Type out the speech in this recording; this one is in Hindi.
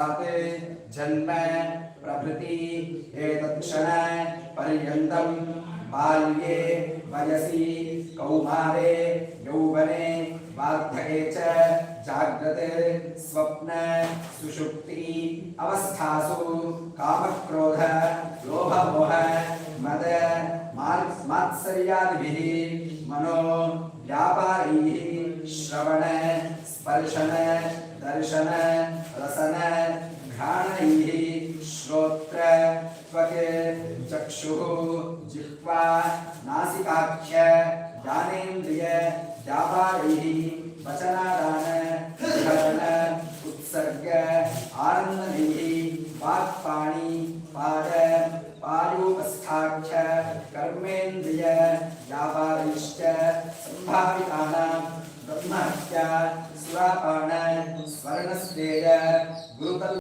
जन्म प्रभृति एतत्क्षण पर्यन्तं बाल्ये वयसि कौमारे यौवने वार्धके च जाग्रते स्वप्न सुषुप्ति अवस्थासु कामक्रोध लोभमोह मद मात्सर्यादिभिः मनो व्यापारैः श्रवण स्पर्शन दर्शन रसन घ्राणैः श्रोत्र त्वक् चक्षुः जिह्वा नासिकाख्य ज्ञानेन्द्रिय व्यापारैः वचनादान विहरण उत्सर्ग आनन्दैः वाक्पाणि पाद पायोपस्थाख्य कर्मेन्द्रिय व्यापारैश्च सम्भावितानां ब्रह्महत्या सुरापान स्वर्णस्तेय गुरुतल